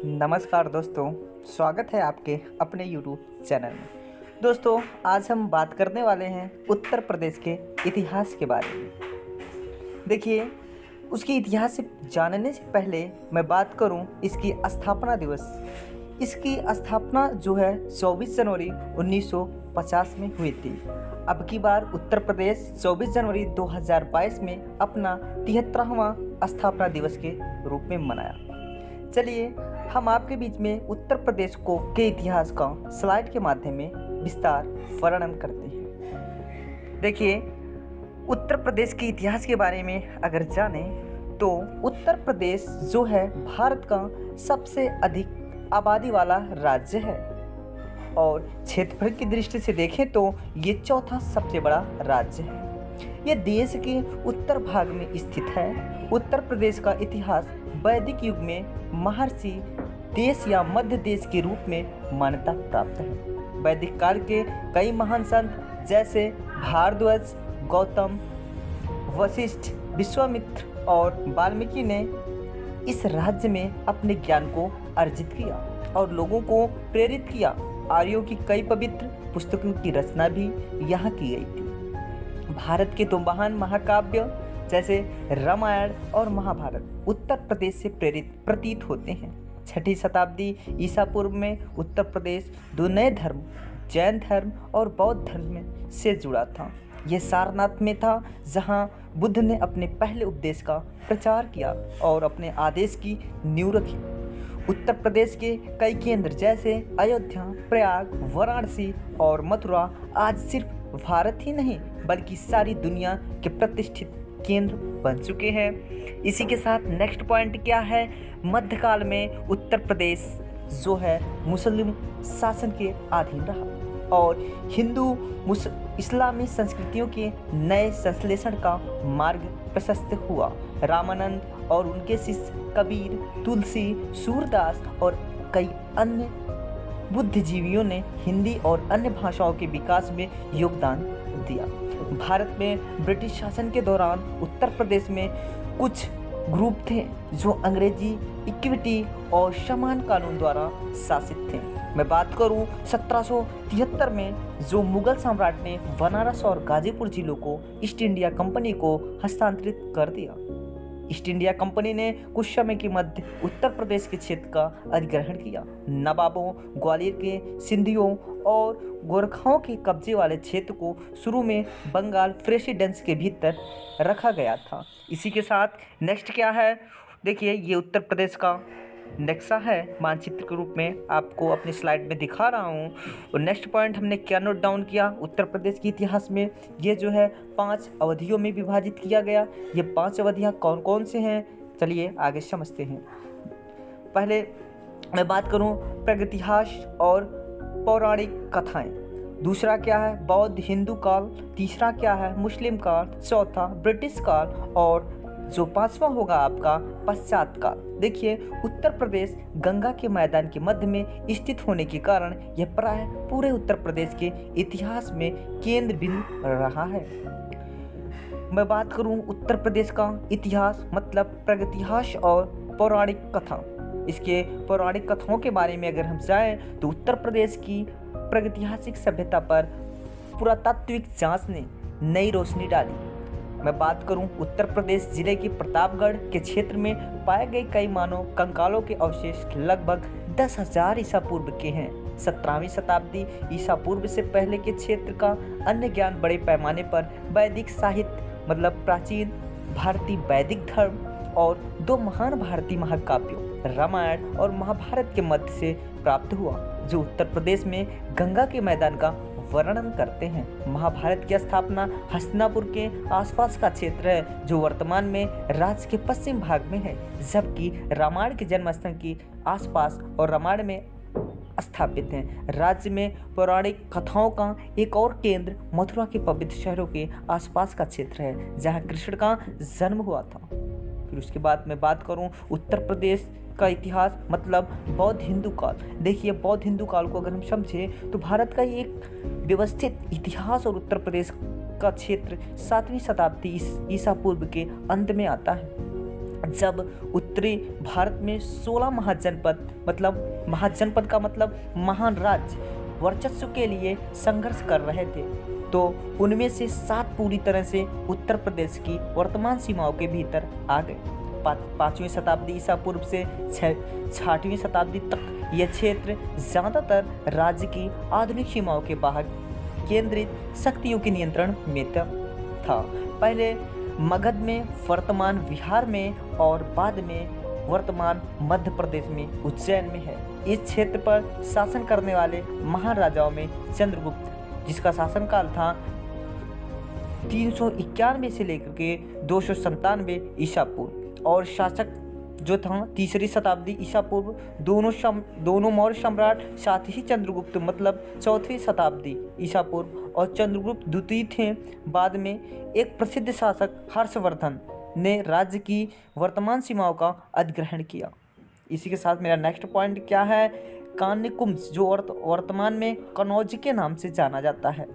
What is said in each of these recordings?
नमस्कार दोस्तों, स्वागत है आपके अपने YouTube चैनल में। दोस्तों, आज हम बात करने वाले हैं उत्तर प्रदेश के इतिहास के बारे में। देखिए, उसके इतिहास से जानने से पहले मैं बात करूं इसकी स्थापना दिवस। इसकी स्थापना जो है 24 जनवरी 1950 में हुई थी। अब की बार उत्तर प्रदेश 24 जनवरी 2022 में अपना 73वां स्थापना दिवस के रूप में मनाया। चलिए हम आपके बीच में उत्तर प्रदेश के इतिहास का स्लाइड के माध्यम में विस्तार वर्णन करते हैं। देखिए, उत्तर प्रदेश के इतिहास के बारे में अगर जाने तो उत्तर प्रदेश जो है भारत का सबसे अधिक आबादी वाला राज्य है और क्षेत्रफल की दृष्टि से देखें तो ये चौथा सबसे बड़ा राज्य है। ये देश के उत्तर भाग में स्थित है। उत्तर प्रदेश का इतिहास वैदिक युग में महर्षि देश या मध्य देश के रूप में मान्यता प्राप्त है। वैदिक काल के कई महान संत जैसे भारद्वाज, गौतम, वशिष्ठ, विश्वामित्र और वाल्मीकि ने इस राज्य में अपने ज्ञान को अर्जित किया और लोगों को प्रेरित किया। आर्यों की कई पवित्र पुस्तकों की रचना भी यहाँ की गई थी। भारत के दो महान महाकाव्य जैसे रामायण और महाभारत उत्तर प्रदेश से प्रेरित प्रतीत होते हैं। 6ठी शताब्दी ईसा पूर्व में उत्तर प्रदेश दो नए धर्म, जैन धर्म और बौद्ध धर्म में से जुड़ा था। यह सारनाथ में था, जहां बुद्ध ने अपने पहले उपदेश का प्रचार किया और अपने आदेश की नींव रखी। उत्तर प्रदेश के कई केंद्र जैसे अयोध्या, प्रयाग, वाराणसी और मथुरा आज सिर्फ भारत ही नहीं बल्कि सारी दुनिया के प्रतिष्ठित केंद्र बन चुके हैं। इसी के साथ नेक्स्ट पॉइंट क्या है, मध्यकाल में उत्तर प्रदेश जो है मुस्लिम शासन के अधीन रहा और हिंदू इस्लामी संस्कृतियों के नए संश्लेषण का मार्ग प्रशस्त हुआ। रामानंद और उनके शिष्य कबीर, तुलसी, सूरदास और कई अन्य बुद्धिजीवियों ने हिंदी और अन्य भाषाओं के विकास में योगदान दिया। भारत में ब्रिटिश शासन के दौरान उत्तर प्रदेश में कुछ ग्रुप थे जो अंग्रेजी इक्विटी और समान कानून द्वारा शासित थे। मैं बात करूं 1773 में जो मुगल सम्राट ने बनारस और गाजीपुर जिलों को ईस्ट इंडिया कंपनी को हस्तांतरित कर दिया। ईस्ट इंडिया कंपनी ने कुछ समय के मध्य उत्तर प्रदेश के क्षेत्र का अधिग्रहण किया। नवाबों, ग्वालियर के सिंधियों और गोरखाओं के कब्जे वाले क्षेत्र को शुरू में बंगाल प्रेसिडेंस के भीतर रखा गया था। इसी के साथ नेक्स्ट क्या है, देखिए ये उत्तर प्रदेश का नक्शा है, मानचित्र के रूप में आपको अपनी स्लाइड में दिखा रहा हूँ। और नेक्स्ट पॉइंट हमने क्या नोट डाउन किया, उत्तर प्रदेश के इतिहास में ये जो है 5 अवधियों में विभाजित किया गया। ये 5 अवधियाँ कौन कौन से हैं, चलिए आगे समझते हैं। पहले मैं बात करूँ प्रागैतिहास और पौराणिक कथाएँ। दूसरा क्या है, बौद्ध हिंदू काल। तीसरा क्या है, मुस्लिम काल। चौथा ब्रिटिश काल और जो 5वां होगा आपका पश्चात काल। देखिए, उत्तर प्रदेश गंगा के मैदान के मध्य में स्थित होने के कारण यह प्राय पूरे उत्तर प्रदेश के इतिहास में केंद्र बिंदु रहा है। मैं बात करूं उत्तर प्रदेश का इतिहास मतलब प्रागैतिहास और पौराणिक कथा। इसके पौराणिक कथाओं के बारे में अगर हम जाएं तो उत्तर प्रदेश की प्रागैतिहासिक सभ्यता पर पुरातात्विक जांच ने नई रोशनी डाली। मैं बात करूं उत्तर प्रदेश जिले के प्रतापगढ़ के क्षेत्र में पाए गए कई मानव कंकालों के अवशेष लगभग 10,000 ईसा पूर्व के हैं। 17वीं शताब्दी ईसा पूर्व से पहले के क्षेत्र का अन्य ज्ञान बड़े पैमाने पर वैदिक साहित्य मतलब प्राचीन भारतीय वैदिक धर्म और 2 महान भारतीय महाकाव्यों रामायण और महाभारत के मध्य से प्राप्त हुआ, जो उत्तर प्रदेश में गंगा के मैदान का वर्णन करते हैं। महाभारत की स्थापना हस्तिनापुर के आसपास का क्षेत्र है, जो वर्तमान में राज्य के पश्चिम भाग में है, जबकि रामायण के जन्मस्थल के आसपास और रामायण में स्थापित हैं। राज्य में पौराणिक कथाओं का एक और केंद्र मथुरा के पवित्र शहरों के आसपास का क्षेत्र है, जहां कृष्ण का जन्म हुआ था। फिर उसके बाद मैं बात करूं उत्तर प्रदेश का इतिहास मतलब बौद्ध हिंदू काल। देखिए, बौद्ध हिंदू काल को अगर हम समझें तो भारत का एक व्यवस्थित इतिहास और उत्तर प्रदेश का क्षेत्र 7वीं शताब्दी ईसा पूर्व के अंत में आता है। जब उत्तरी भारत में 16 महाजनपद, मतलब महाजनपद का मतलब महान राज्य, वर्चस्व के लिए संघर्ष कर रहे थे, तो उनमें से 7 पूरी तरह से उत्तर प्रदेश की वर्तमान सीमाओं के भीतर आ गए। 5वीं शताब्दी ईसा पूर्व से 6वीं शताब्दी तक यह क्षेत्र ज़्यादातर राज्य की आधुनिक सीमाओं के बाहर केंद्रित शक्तियों के नियंत्रण में था। पहले मगध में, वर्तमान बिहार में और बाद में वर्तमान मध्य प्रदेश में उज्जैन में है। इस क्षेत्र पर शासन करने वाले महाराजाओं में चंद्रगुप्त, जिसका शासनकाल था 391 से लेकर के 297 ईसा पूर्व, और शासक जो था 3री शताब्दी ईसा पूर्व, दोनों मौर्य सम्राट, साथ ही चंद्रगुप्त मतलब 4वीं शताब्दी ईसा पूर्व, और चंद्रगुप्त द्वितीय थे। बाद में एक प्रसिद्ध शासक हर्षवर्धन ने राज्य की वर्तमान सीमाओं का अधिग्रहण किया। इसी के साथ मेरा नेक्स्ट पॉइंट क्या है, कान्यकुब्ज, जो वर्तमान में कनौज के नाम से जाना जाता है।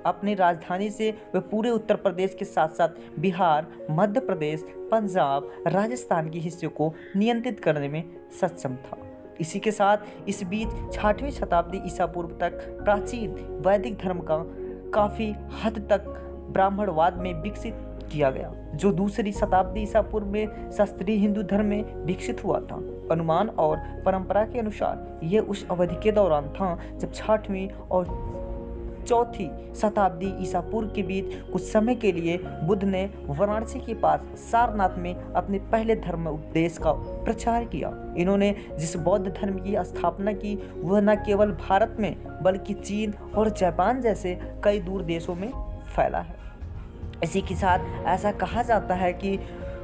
अपनी राजधानी से वह पूरे उत्तर प्रदेश के साथ साथ बिहार, मध्य प्रदेश, पंजाब, राजस्थान के हिस्सों को नियंत्रित करने में सक्षम था। इसी के साथ इस बीच 6वीं शताब्दी ईसा पूर्व तक प्राचीन वैदिक धर्म का काफ़ी हद तक ब्राह्मणवाद में विकसित किया गया, जो 2री शताब्दी ईसा पूर्व में शास्त्रीय हिंदू धर्म में विकसित हुआ था। अनुमान और परंपरा के अनुसार यह उस अवधि के दौरान था जब 6वीं और 4वीं शताब्दी ईसा पूर्व के बीच कुछ समय के लिए बुद्ध ने वाराणसी के पास सारनाथ में अपने पहले धर्म उपदेश का प्रचार किया। इन्होंने जिस बौद्ध धर्म की स्थापना की वह न केवल भारत में बल्कि चीन और जापान जैसे कई दूर देशों में फैला है। इसी के साथ ऐसा कहा जाता है कि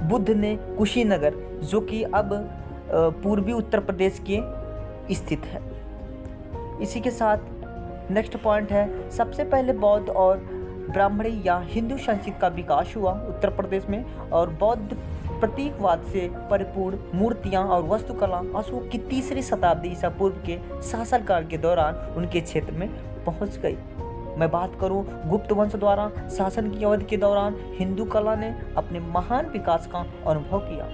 बुद्ध ने कुशीनगर, जो कि अब पूर्वी उत्तर प्रदेश के स्थित है। इसी के साथ नेक्स्ट पॉइंट है, सबसे पहले बौद्ध और ब्राह्मणी या हिंदू संस्कृति का विकास हुआ उत्तर प्रदेश में, और बौद्ध प्रतीकवाद से परिपूर्ण मूर्तियां और वास्तुकला अशोक की 3री शताब्दी ईसा पूर्व के शासनकाल के दौरान उनके क्षेत्र में पहुंच गई। मैं बात करूं गुप्त वंश द्वारा शासन की अवधि के दौरान हिंदू कला ने अपने महान विकास का अनुभव किया।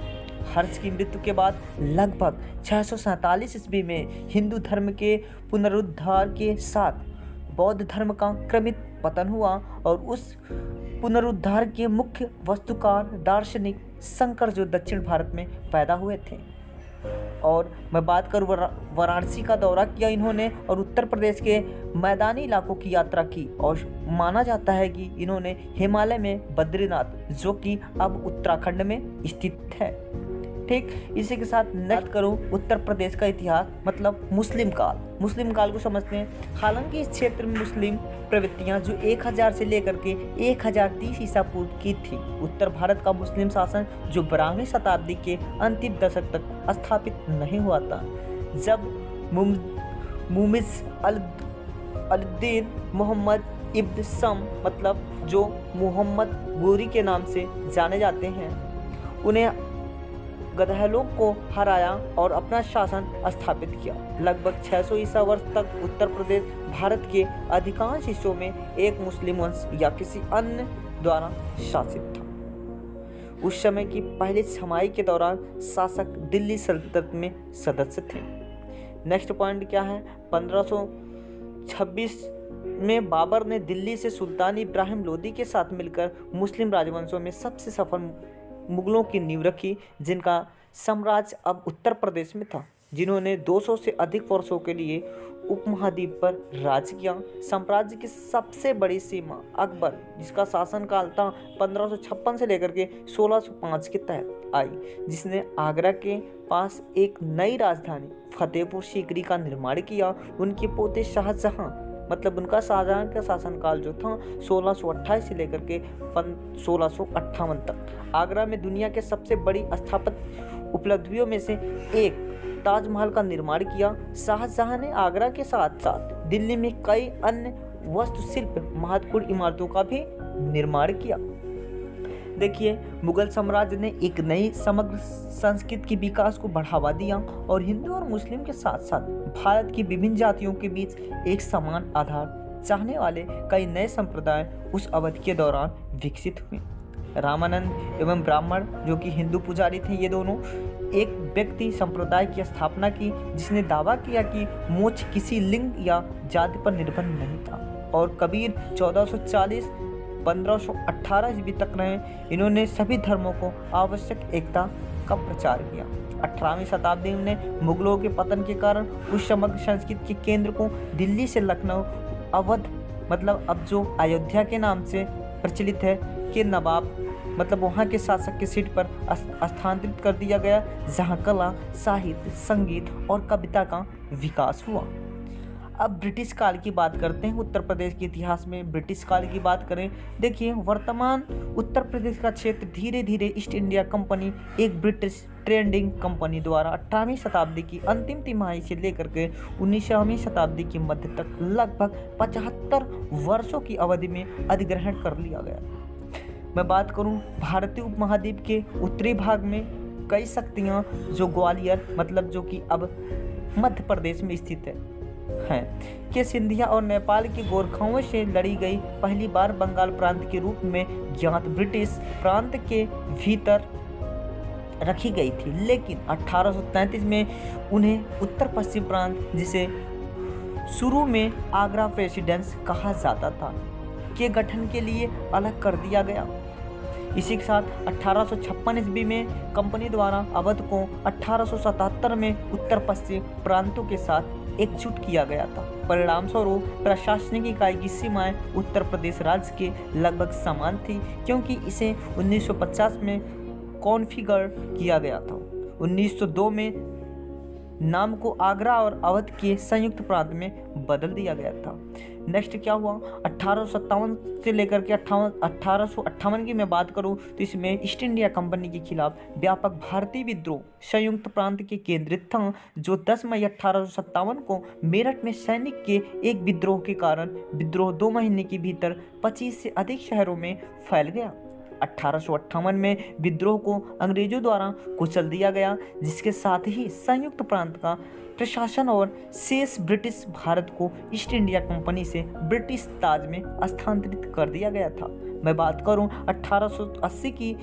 हर्ष की मृत्यु के बाद लगभग 647 ईस्वी में हिंदू धर्म के पुनरुद्धार के साथ बौद्ध धर्म का क्रमिक पतन हुआ, और उस पुनरुद्धार के मुख्य वस्तुकार दार्शनिक शंकर जो दक्षिण भारत में पैदा हुए थे। और मैं बात करूँ वाराणसी का दौरा किया इन्होंने, और उत्तर प्रदेश के मैदानी इलाकों की यात्रा की, और माना जाता है कि इन्होंने हिमालय में बद्रीनाथ, जो कि अब उत्तराखंड में स्थित है। ठीक, इसी के साथ नेक्स्ट करूँ उत्तर प्रदेश का इतिहास, मतलब मुस्लिम काल। मुस्लिम काल को समझते हैं। हालांकि इस क्षेत्र में मुस्लिम प्रवृत्तियां जो 1000 से लेकर के 1030 ईसा पूर्व की थी। उत्तर भारत का मुस्लिम शासन जो 12वीं शताब्दी के अंतिम दशक तक स्थापित नहीं हुआ था, जब मुमिज़ अल-दीन मोहम्मद इब्न सम, मतलब जो मोहम्मद गोरी के नाम से जाने जाते हैं, उन्हें गदहलों को हराया और अपना शासन स्थापित किया। लगभग 600 ईसा वर्ष तक उत्तर प्रदेश भारत के अधिकांश हिस्सों में एक मुस्लिम वंश या किसी अन्य द्वारा शासित था। उस समय की पहली छमाही के दौरान शासक दिल्ली सल्तनत में सदस्य थे। नेक्स्ट पॉइंट क्या है, 1526 में बाबर ने दिल्ली से सुल्तान इब्राहिम लोदी के साथ मिलकर मुस्लिम राजवंशों में सबसे सफल मुगलों की नींव रखी, जिनका साम्राज्य अब उत्तर प्रदेश में था, जिन्होंने 200 से अधिक वर्षों के लिए उपमहाद्वीप पर राज किया। साम्राज्य की सबसे बड़ी सीमा अकबर, जिसका शासनकाल था 1556 से लेकर के 1605 के तहत आई, जिसने आगरा के पास एक नई राजधानी फतेहपुर सीकरी का निर्माण किया। उनके पोते शाहजहां, मतलब उनका शाहजहां का शासनकाल जो था 1628 से लेकर के 1658 तक आगरा में दुनिया के सबसे बड़ी स्थापत्य उपलब्धियों में से एक ताजमहल का निर्माण किया। शाहजहां ने आगरा के साथ साथ दिल्ली में कई अन्य वास्तुशिल्प महत्वपूर्ण इमारतों का भी निर्माण किया। देखिए, मुगल साम्राज्य ने एक नई समग्र संस्कृति के विकास को बढ़ावा दिया और हिंदू और मुस्लिम के साथ साथ भारत की विभिन्न जातियों के बीच एक समान आधार चाहने वाले कई नए संप्रदाय उस अवधि के दौरान विकसित हुए। रामानंद एवं ब्राह्मण जो कि हिंदू पुजारी थे, ये दोनों एक व्यक्ति संप्रदाय की स्थापना की जिसने दावा किया कि मोक्ष किसी लिंग या जाति पर निर्भर नहीं था। और कबीर 1440-1518 ईस्वी तक रहे। इन्होंने सभी धर्मों को आवश्यक एकता का प्रचार किया। 18वीं शताब्दी में मुगलों के पतन के कारण उस समग्र संस्कृति के केंद्र को दिल्ली से लखनऊ, अवध मतलब अब जो अयोध्या के नाम से प्रचलित है, के नवाब मतलब वहाँ के शासक के सीट पर स्थानांतरित कर दिया गया, जहाँ कला, साहित्य, संगीत और कविता का विकास हुआ। अब ब्रिटिश काल की बात करते हैं। उत्तर प्रदेश के इतिहास में ब्रिटिश काल की बात करें, देखिए वर्तमान उत्तर प्रदेश का क्षेत्र धीरे धीरे ईस्ट इंडिया कंपनी, एक ब्रिटिश ट्रेडिंग कंपनी द्वारा 18वीं शताब्दी की अंतिम तिमाही से लेकर के 19वीं शताब्दी के मध्य तक लगभग 75 वर्षों की अवधि में अधिग्रहण कर लिया गया। मैं बात करूं भारतीय उपमहाद्वीप के उत्तरी भाग में कई शक्तियां जो ग्वालियर मतलब जो कि अब मध्य प्रदेश में स्थित हैं कि सिंधिया और नेपाल के गोरखाओं से लड़ी गई पहली बार बंगाल प्रांत के रूप में ज्ञात ब्रिटिश प्रांत के भीतर रखी गई थी, लेकिन 1833 में उन्हें उत्तर पश्चिम प्रांत, जिसे शुरू में आगरा प्रेसिडेंस कहा जाता था, के गठन के लिए अलग कर दिया गया। इसी के साथ 1856 ईस्वी में कंपनी द्वारा अवध को 1877 में उत्तर पश्चिम प्रांतों के साथ एकजुट किया गया था। परिणाम स्वरूप प्रशासनिक इकाई की सीमाएं उत्तर प्रदेश राज्य के लगभग समान थी, क्योंकि इसे 1950 में कॉन्फ़िगर किया गया था। 1902 में नाम को आगरा और अवध के संयुक्त प्रांत में बदल दिया गया था। नेक्स्ट क्या हुआ, 1857 से लेकर के 1858 की मैं बात करूं तो इसमें ईस्ट इंडिया कंपनी के खिलाफ व्यापक भारतीय विद्रोह संयुक्त प्रांत के केंद्रित था, जो 10 मई 1857 को मेरठ में सैनिक के एक विद्रोह के कारण विद्रोह 2 महीने के भीतर 25 से अधिक शहरों में फैल गया। 1858 में विद्रोह को अंग्रेजों द्वारा कुचल दिया गया, जिसके साथ ही संयुक्त प्रांत का प्रशासन और शेष ब्रिटिश भारत को ईस्ट इंडिया कंपनी से ब्रिटिश ताज में स्थानांतरित कर दिया गया था। मैं बात करूं 1880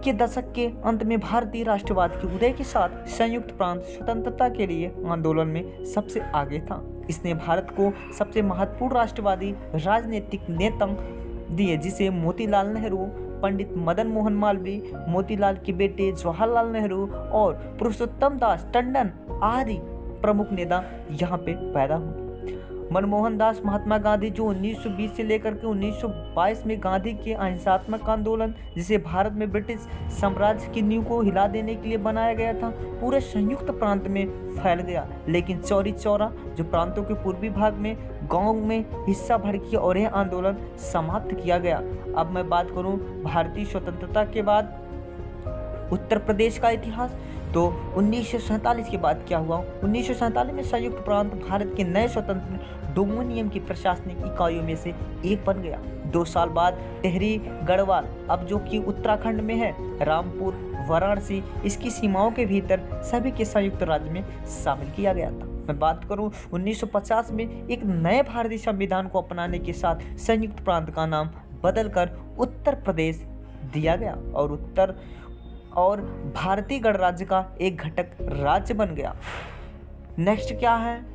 के दशक के अंत में भारतीय राष्ट्रवाद के उदय के साथ संयुक्त प्रांत स्वतंत्रता के लिए आंदोलन में सबसे आगे था। इसने भारत को सबसे महत्वपूर्ण राष्ट्रवादी राजनीतिक नेता दिए, जिसे मोतीलाल नेहरू, पंडित मदन मोहन मालवीय, मोतीलाल के बेटे जवाहरलाल नेहरू और पुरुषोत्तम दास टंडन आदि प्रमुख नेता यहाँ पे पैदा हुए। मनमोहन दास महात्मा गांधी, जो 1920 से लेकर के 1922 में गांधी के अहिंसात्मक आंदोलन, जिसे भारत में ब्रिटिश साम्राज्य की नींव को हिला देने के लिए बनाया गया था, पूरे संयुक्त प्रांत में फैल गया। लेकिन चौरी चौरा जो प्रांतों के पूर्वी भाग में गांव में हिस्सा भर किया और यह आंदोलन समाप्त किया गया। अब मैं बात करूं भारतीय स्वतंत्रता के बाद उत्तर प्रदेश का इतिहास, तो 1947 के बाद क्या हुआ, 1947 में संयुक्त प्रांत भारत के नए स्वतंत्र डोमिनियन की प्रशासनिक इकाइयों में से एक बन गया। 2 साल बाद टिहरी गढ़वाल, अब जो कि उत्तराखंड में है, रामपुर, वाराणसी, इसकी सीमाओं के भीतर सभी के संयुक्त राज्य में शामिल किया गया था। मैं बात करूं 1950 में एक नए भारतीय संविधान को अपनाने के साथ संयुक्त प्रांत का नाम बदलकर उत्तर प्रदेश दिया गया और भारतीय गणराज्य का एक घटक राज्य बन गया। नेक्स्ट क्या है,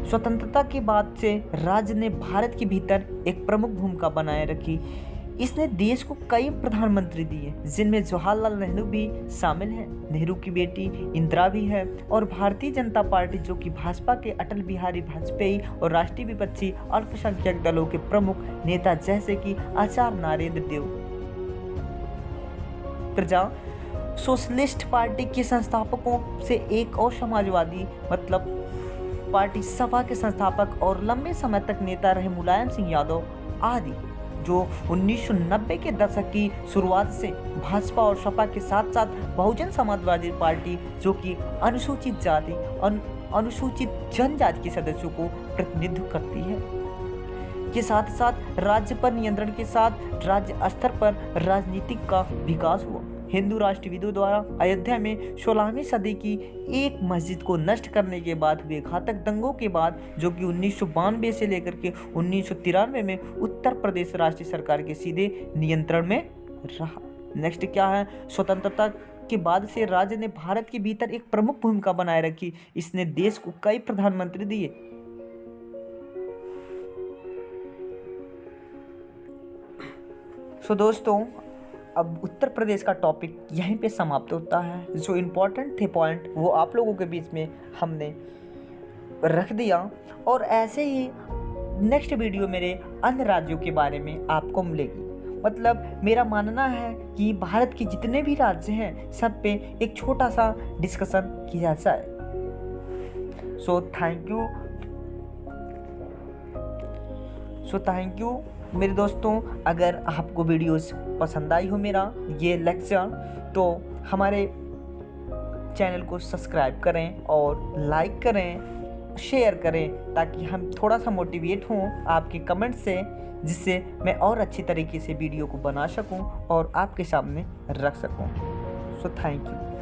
स्वतंत्रता के बाद से राज्य ने भारत के भीतर एक प्रमुख भूमिका बनाए रखी। इसने देश को कई प्रधानमंत्री दिए, जिनमें जवाहरलाल नेहरू भी शामिल हैं, नेहरू की बेटी इंदिरा भी है, और भारतीय जनता पार्टी जो कि भाजपा के अटल बिहारी वाजपेयी और राष्ट्रीय विपक्षी अल्पसंख्यक दलों के प्रमुख नेता जैसे कि आचार्य नरेंद्र देव, प्रजा सोशलिस्ट पार्टी के संस्थापकों से एक और समाजवादी मतलब पार्टी सपा के संस्थापक और लंबे समय तक नेता रहे मुलायम सिंह यादव आदि, जो 1990 के दशक की शुरुआत से भाजपा और सपा के साथ साथ बहुजन समाजवादी पार्टी जो कि अनुसूचित जाति अनुसूचित जनजाति के सदस्यों को प्रतिनिधित्व करती है, के साथ साथ राज्य पर नियंत्रण के साथ राज्य स्तर पर राजनीतिक का विकास हुआ। हिंदू राष्ट्रविदों द्वारा अयोध्या में 16वीं सदी की एक मस्जिद को नष्ट करने के बाद हुए घातक दंगों के बाद, जो कि 1992 से लेकर के 1993 में उत्तर प्रदेश राष्ट्रीय सरकार के सीधे नियंत्रण में रहा। नेक्स्ट क्या है, स्वतंत्रता के बाद से राज्य ने भारत के भीतर एक प्रमुख भूमिका बनाए रखी। इसने देश को कई प्रधानमंत्री दिए। दोस्तों, अब उत्तर प्रदेश का टॉपिक यहीं पे समाप्त होता है। जो इम्पोर्टेंट थे पॉइंट वो आप लोगों के बीच में हमने रख दिया, और ऐसे ही नेक्स्ट वीडियो मेरे अन्य राज्यों के बारे में आपको मिलेगी। मतलब मेरा मानना है कि भारत के जितने भी राज्य हैं सब पे एक छोटा सा डिस्कशन किया जाए। थैंक यू मेरे दोस्तों। अगर आपको वीडियोस पसंद आई हो मेरा ये लेक्चर, तो हमारे चैनल को सब्सक्राइब करें और लाइक करें, शेयर करें, ताकि हम थोड़ा सा मोटिवेट हों आपके कमेंट से, जिससे मैं और अच्छी तरीके से वीडियो को बना सकूं और आपके सामने रख सकूं। Thank you.